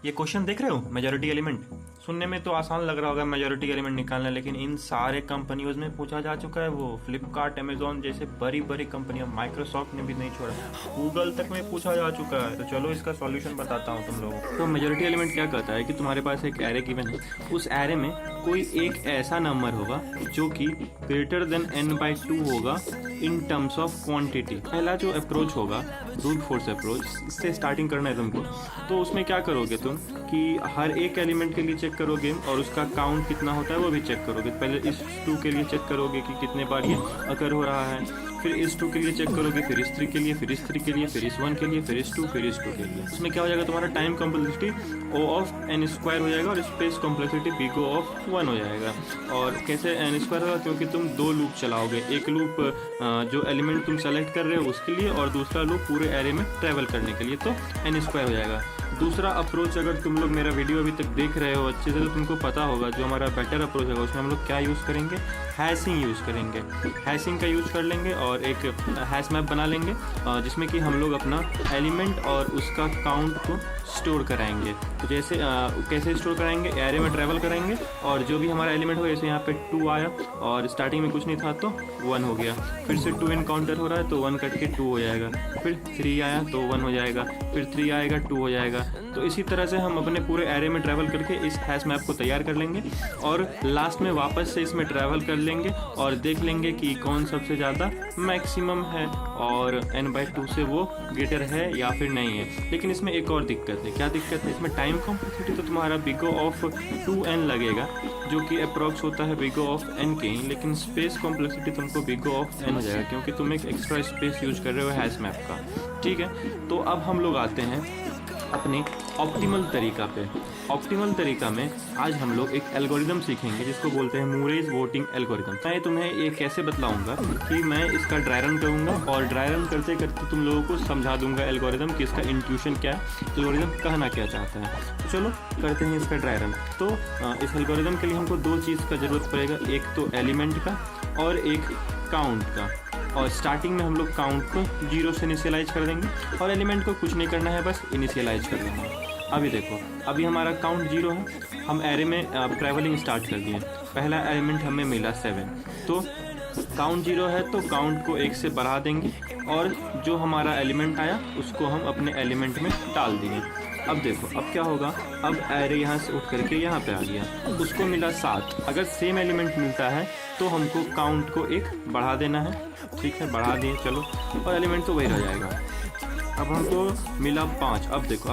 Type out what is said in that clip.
ये क्वेश्चन देख रहे हो, मेजॉरिटी एलिमेंट। सुनने में तो आसान लग रहा होगा मेजॉरिटी एलिमेंट निकालना, लेकिन इन सारे कंपनियों में पूछा जा चुका है। वो फ्लिपकार्ट, अमेजोन जैसे बड़ी बड़ी कंपनियां, माइक्रोसॉफ्ट ने भी नहीं छोड़ा, गूगल तक में पूछा जा चुका है। तो चलो इसका सॉल्यूशन बताता हूँ तुम लोगों को। तो मेजॉरिटी एलिमेंट क्या कहता है कि तुम्हारे पास एक एरे गिवन है, उस एरे में कोई एक ऐसा नंबर होगा जो कि ग्रेटर देन n/2 होगा इन टर्म्स ऑफ क्वांटिटी। पहला जो अप्रोच होगा ब्रूट फोर्स अप्रोच, इससे स्टार्टिंग करना है तुमको। तो उसमें क्या करोगे तुम कि हर एक एलिमेंट के लिए चेक करोगे और उसका काउंट कितना होता है वो भी चेक करोगे। पहले इस 2 के लिए चेक करोगे कि कितने बार ये अकर हो रहा है, फिर इस 2 के लिए चेक करोगे, फिर इस 3 के लिए, फिर इस 3 के लिए, फिर इस 1 के लिए, फिर इस 2, फिर इस 2 के लिए। इसमें क्या हो जाएगा, तुम्हारा time complexity O of n² हो जाएगा और space complexity big O of 1 हो जाएगा। और कैसे n² होगा, क्योंकि तुम 2 लूप चलाओगे, एक लूप जो एलिमेंट तुम सेलेक्ट कर रहे हो उसके लिए और दूसरा लूप पूरे एरे में ट्रैवल करने के लिए, तो n² हो जाएगा। दूसरा अप्रोच, अगर तुम लोग मेरा वीडियो अभी तक देख रहे हो अच्छे से, तो तुमको पता होगा जो हमारा बेटर अप्रोच होगा उसमें हम लोग क्या यूज़ करेंगे, हैशिंग यूज़ करेंगे। हैशिंग का यूज़ कर लेंगे और एक हैश मैप बना लेंगे जिसमें कि हम लोग अपना एलिमेंट और उसका काउंट को स्टोर कराएंगे। तो जैसे कैसे स्टोर कराएंगे, एरे में ट्रैवल कराएंगे और जो भी हमारा एलिमेंट होगा, जैसे यहाँ पे 2 आया और स्टार्टिंग में कुछ नहीं था तो 1 हो गया, फिर से 2 इनकाउंटर हो रहा है तो 1 कट के 2 हो जाएगा, फिर 3 आया तो 1 हो जाएगा, फिर 3 आएगा 2 हो जाएगा। तो इसी तरह से हम अपने पूरे एरे में ट्रैवल करके इस हैश मैप को तैयार कर लेंगे और लास्ट में वापस से इसमें ट्रैवल कर लेंगे और देख लेंगे कि कौन सबसे ज़्यादा मैक्सिमम है और n/2 से वो ग्रेटर है या फिर नहीं है। लेकिन इसमें एक और दिक्कत है। क्या दिक्कत है इसमें, टाइम कॉम्प्लेक्सिटी तो तुम्हारा big O ऑफ 2n लगेगा जो कि अप्रॉक्स होता है big O ऑफ n के, लेकिन स्पेस कॉम्प्लेक्सिटी तुमको big O ऑफ n हो जाएगा क्योंकि तुम एक एक्स्ट्रा स्पेस यूज कर रहे हो हैश मैप का। ठीक है, तो अब हम लोग आते हैं अपने ऑप्टिमल तरीका पे। ऑप्टिमल तरीका में आज हम लोग एक एल्गोरिदम सीखेंगे जिसको बोलते हैं मूरेज वोटिंग एल्गोरिदम। मैं तुम्हें ये कैसे बतलाऊंगा कि मैं इसका ड्राई रन करूंगा और ड्राई रन करते करते तुम लोगों को समझा दूंगा एल्गोरिदम कि इसका इंट्यूशन क्या है, एल्गोरिदम कहना क्या चाहता है। तो चलो करते हैं इसका ड्राई रन। तो इस एल्गोरिदम के लिए हमको 2 चीज़ का ज़रूरत पड़ेगा, एक तो एलिमेंट का और एक काउंट का। और स्टार्टिंग में हम लोग काउंट को 0 से इनिशियलाइज कर देंगे और एलिमेंट को कुछ नहीं करना है, बस इनिशियलाइज कर देना है। अभी देखो, अभी हमारा काउंट 0 है, हम एरे में ट्रैवलिंग स्टार्ट कर दिए। पहला एलिमेंट हमें मिला 7, तो काउंट 0 है तो काउंट को 1 से बढ़ा देंगे और जो हमारा एलिमेंट आया उसको हम अपने एलिमेंट में डाल दिए। अब देखो अब क्या होगा, अब एरे यहाँ से उठ करके यहाँ पे आ गया, उसको मिला 7। अगर सेम एलिमेंट मिलता है तो हमको काउंट को 1 बढ़ा देना है। ठीक है, बढ़ा दिए, चलो, और एलिमेंट तो वही रह जाएगा। अब हमको मिला 5। अब देखो